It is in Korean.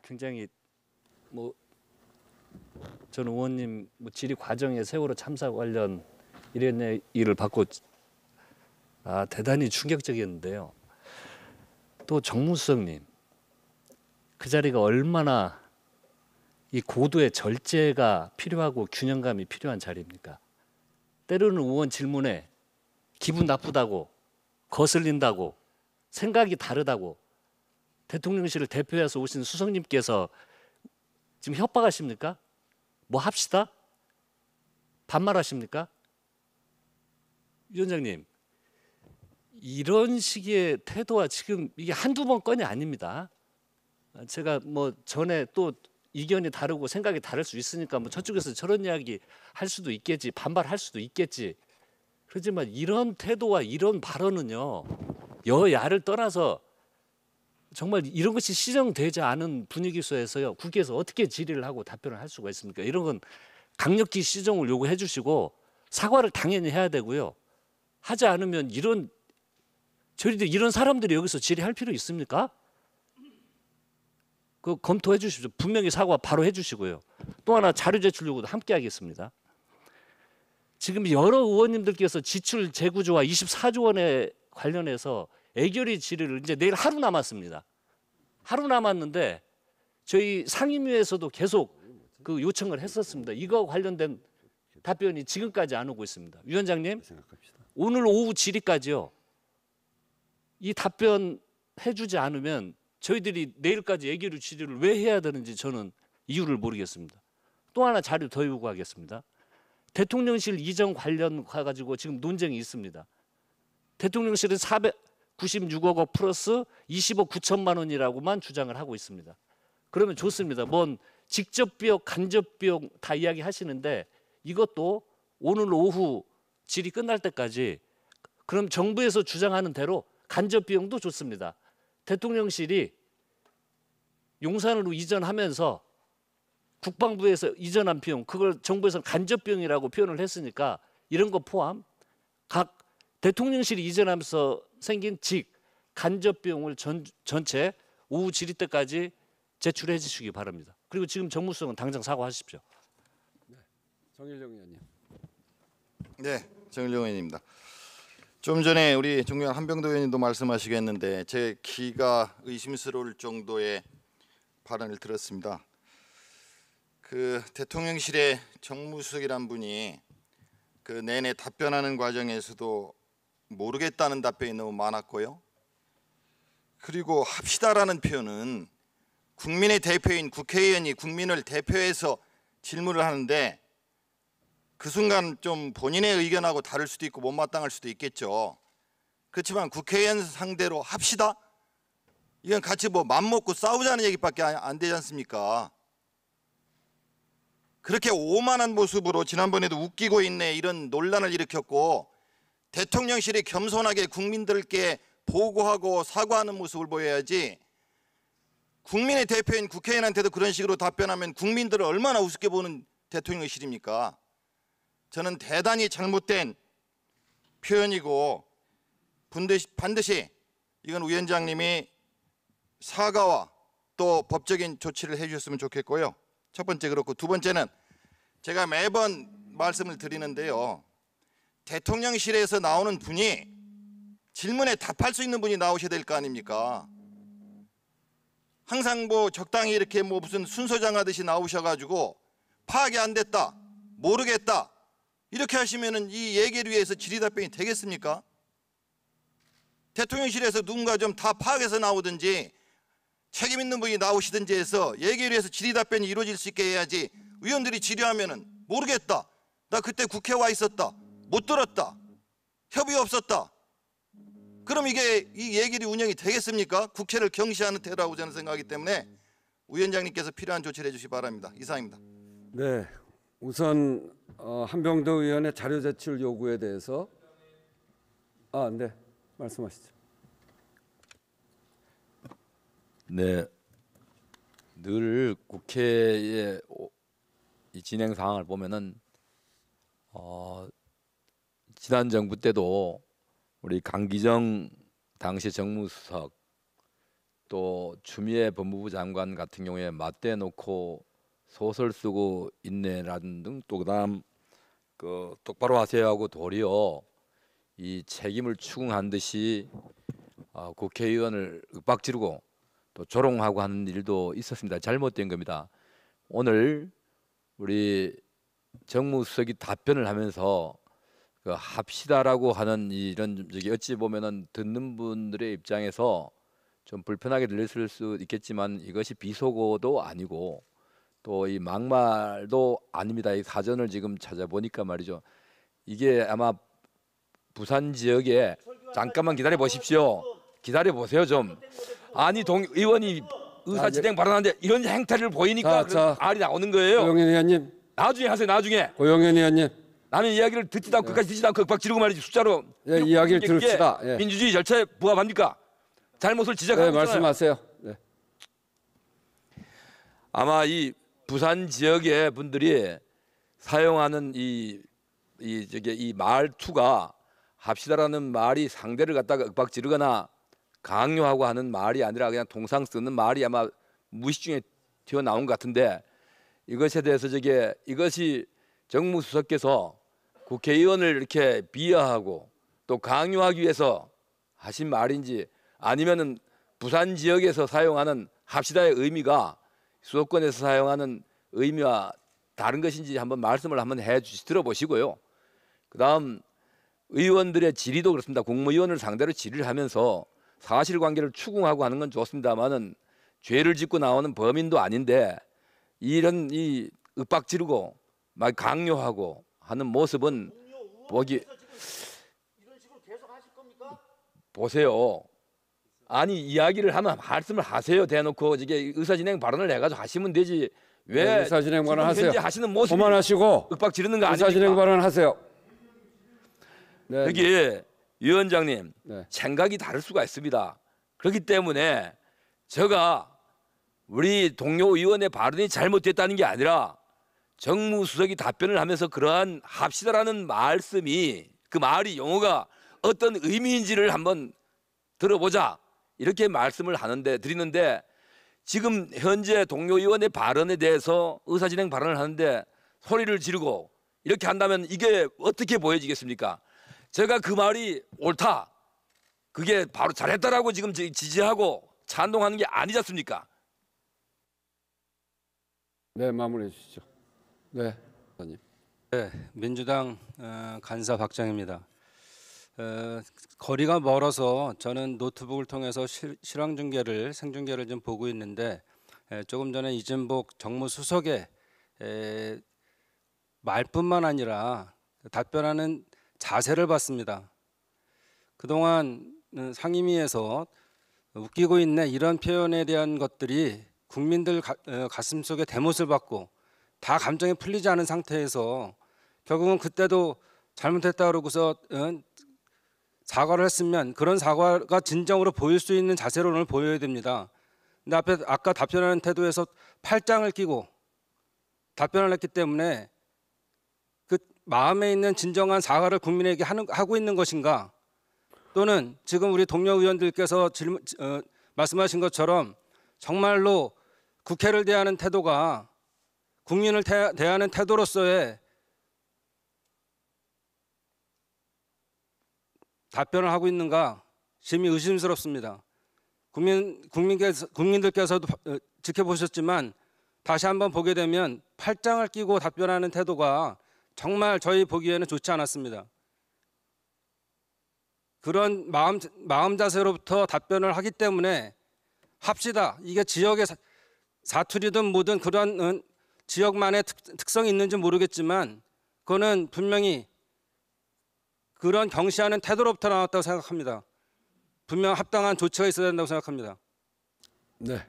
굉장히 뭐 전 의원님 질의 과정에 세월호 참사 관련 이런 일을 받고 대단히 충격적이었는데요. 또 정무수석님 그 자리가 얼마나 이 고도의 절제가 필요하고 균형감이 필요한 자리입니까? 때로는 의원 질문에 기분 나쁘다고 거슬린다고 생각이 다르다고 대통령실을 대표해서 오신 수석님께서 지금 협박하십니까? 뭐 합시다? 반말하십니까? 위원장님 이런 식의 태도와 지금 이게 한두 번 건이 아닙니다. 제가 뭐 전에 또 이견이 다르고 생각이 다를 수 있으니까 뭐 저쪽에서 저런 이야기 할 수도 있겠지, 반발할 수도 있겠지. 그렇지만 이런 태도와 이런 발언은요 여야를 떠나서 정말 이런 것이 시정되지 않은 분위기 속에서요 국회에서 어떻게 질의를 하고 답변을 할 수가 있습니까? 이런 건 강력히 시정을 요구해 주시고 사과를 당연히 해야 되고요. 하지 않으면 저희들 이런 사람들이 여기서 질의할 필요 있습니까? 그 검토해 주십시오. 분명히 사과 바로 해 주시고요. 또 하나 자료 제출 요구도 함께 하겠습니다. 지금 여러 의원님들께서 지출 재구조와 24조 원에 관련해서 애결의 질의를 이제 내일 하루 남았습니다. 하루 남았는데 저희 상임위에서도 계속 그 요청을 했었습니다. 이거 관련된 답변이 지금까지 안 오고 있습니다. 위원장님, 오늘 오후 질의까지요. 이 답변 해주지 않으면 저희들이 내일까지 애결의 질의를 왜 해야 되는지 저는 이유를 모르겠습니다. 또 하나 자료 더 요구하겠습니다. 대통령실 이전 관련 가지고 지금 논쟁이 있습니다. 대통령실은 496억 원 플러스 20억 9천만 원이라고만 주장을 하고 있습니다. 그러면 좋습니다. 뭔 직접 비용, 간접 비용 다 이야기하시는데 이것도 오늘 오후 질의 끝날 때까지 그럼 정부에서 주장하는 대로 간접 비용도 좋습니다. 대통령실이 용산으로 이전하면서 국방부에서 이전한 비용 그걸 정부에서는 간접 비용이라고 표현을 했으니까 이런 거 포함 각 대통령실이 이전하면서 생긴 간접 비용을 전체 오후 질의 때까지 제출해 주시기 바랍니다. 그리고 지금 정무수석은 당장 사과하십시오. 네, 정일영 의원님. 네, 정일영 의원입니다. 좀 전에 우리 존경하는 한병도 의원님도 말씀하시겠는데 제 귀가 의심스러울 정도의 발언을 들었습니다. 그 대통령실의 정무수석이란 분이 그 내내 답변하는 과정에서도 모르겠다는 답변이 너무 많았고요. 그리고 합시다라는 표현은 국민의 대표인 국회의원이 국민을 대표해서 질문을 하는데 그 순간 좀 본인의 의견하고 다를 수도 있고 못마땅할 수도 있겠죠. 그렇지만 국회의원 상대로 합시다? 이건 같이 뭐 맘먹고 싸우자는 얘기밖에 안 되지 않습니까? 그렇게 오만한 모습으로 지난번에도 웃기고 있네 이런 논란을 일으켰고 대통령실이 겸손하게 국민들께 보고하고 사과하는 모습을 보여야지 국민의 대표인 국회의원한테도 그런 식으로 답변하면 국민들을 얼마나 우습게 보는 대통령실입니까? 저는 대단히 잘못된 표현이고 반드시 이건 위원장님이 사과와 또 법적인 조치를 해주셨으면 좋겠고요. 첫 번째 그렇고 두 번째는 제가 매번 말씀을 드리는데요. 대통령실에서 나오는 분이 질문에 답할 수 있는 분이 나오셔야 될 거 아닙니까? 항상 뭐 적당히 이렇게 뭐 무슨 순서장하듯이 나오셔가지고 파악이 안 됐다, 모르겠다 이렇게 하시면은 이 얘기를 위해서 질의답변이 되겠습니까? 대통령실에서 누군가 좀 다 파악해서 나오든지 책임 있는 분이 나오시든지 해서 얘기를 위해서 질의답변이 이루어질 수 있게 해야지 의원들이 질의하면은 모르겠다, 나 그때 국회 와 있었다, 못 들었다, 협의 없었다. 그럼 이게 이 얘기를 운영이 되겠습니까? 국회를 경시하는 태도라고 저는 생각하기 때문에 위원장님께서 필요한 조치를 해주시기 바랍니다. 이상입니다. 네, 우선 한병도 의원의 자료 제출 요구에 대해서 네, 말씀하시죠. 네, 늘 국회의 이 진행 상황을 보면은 지난 정부 때도 우리 강기정 당시 정무수석 또 추미애 법무부 장관 같은 경우에 맞대 놓고 소설 쓰고 있네라는 등 또 그다음 그 똑바로 하세요 하고 도리어 이 책임을 추궁한 듯이 국회의원을 윽박지르고 또 조롱하고 하는 일도 있었습니다. 잘못된 겁니다. 오늘 우리 정무수석이 답변을 하면서 그 합시다라고 하는 이런 어찌 보면은 듣는 분들의 입장에서 좀 불편하게 들렸을 수 있겠지만 이것이 비속어도 아니고 또 이 막말도 아닙니다. 이 사전을 지금 찾아보니까 말이죠. 이게 아마 부산 지역에 잠깐만 기다려 보십시오. 기다려 보세요 좀. 아니 의원이 의사진행 발언하는데 이런 행태를 보이니까 말이 나오는 거예요. 고영현 의원님, 나중에 하세요. 나중에. 고영현 의원님, 나는 이야기를 듣지도 않고 끝까지 듣지도 않고 윽박 지르고 말이지 숫자로. 예, 이야기를 들읍시다. 예. 민주주의 절차에 부합합니까? 잘못을 지적하고 네, 말씀하세요. 네. 아마 이 부산 지역의 분들이 사용하는 이 말투가 합시다라는 말이 상대를 갖다가 윽박 지르거나 강요하고 하는 말이 아니라 그냥 통상 쓰는 말이 아마 무의식 중에 튀어나온 것 같은데 이것에 대해서 이것이 정무수석께서 국회의원을 이렇게 비하하고 또 강요하기 위해서 하신 말인지 아니면은 부산 지역에서 사용하는 합시다의 의미가 수도권에서 사용하는 의미와 다른 것인지 한번 말씀을 들어보시고요. 그다음 의원들의 질의도 그렇습니다. 국무위원을 상대로 질의를 하면서 사실관계를 추궁하고 하는 건 좋습니다만은 죄를 짓고 나오는 범인도 아닌데 이런 이 윽박 지르고 막 강요하고 하는 모습은 보기 보세요. 아니 이야기를 하면 말씀을 하세요. 대놓고 이게 의사진행 발언을 해가지고 하시면 되지. 왜 네, 의사진행 발언 하세요. 현재 하시는 모습 그만하시고 윽박 지르는 거 아닙니까? 의사진행 발언 하세요. 네. 여기 위원장님 네. 생각이 다를 수가 있습니다. 그렇기 때문에 제가 우리 동료 의원의 발언이 잘못됐다는 게 아니라 정무수석이 답변을 하면서 그러한 합시다라는 말씀이 그 말이 용어가 어떤 의미인지를 한번 들어보자 이렇게 말씀을 드리는데 지금 현재 동료 의원의 발언에 대해서 의사진행 발언을 하는데 소리를 지르고 이렇게 한다면 이게 어떻게 보여지겠습니까? 제가 그 말이 옳다. 그게 바로 잘했다라고 지금 지지하고 찬동하는 게 아니지 않습니까? 네, 마무리해 주시죠. 네, 의원님. 네, 민주당 간사 박장입니다. 거리가 멀어서 저는 노트북을 통해서 실황 중계를 생중계를 좀 보고 있는데 조금 전에 이진복 정무수석의 말뿐만 아니라 답변하는 자세를 봤습니다. 그동안 상임위에서 웃기고 있네 이런 표현에 대한 것들이 국민들 가슴 속에 대못을 받고 다 감정이 풀리지 않은 상태에서 결국은 그때도 잘못했다 그러고서 사과를 했으면 그런 사과가 진정으로 보일 수 있는 자세로 오늘 보여야 됩니다. 근데 아까 답변하는 태도에서 팔짱을 끼고 답변을 했기 때문에 그 마음에 있는 진정한 사과를 국민에게 하고 있는 것인가 또는 지금 우리 동료 의원들께서 말씀하신 것처럼 정말로 국회를 대하는 태도가 국민을 대하는 태도로서의 답변을 하고 있는가 심히 의심스럽습니다. 국민들께서도 지켜보셨지만 다시 한번 보게 되면 팔짱을 끼고 답변하는 태도가 정말 저희 보기에는 좋지 않았습니다. 그런 마음 자세로부터 답변을 하기 때문에 합시다. 이게 지역의 사투리든 뭐든 그런 지역만의 특성이 있는지 모르겠지만 그거는 분명히 그런 경시하는 태도로부터 나왔다고 생각합니다. 분명 합당한 조치가 있어야 된다고 생각합니다. 네.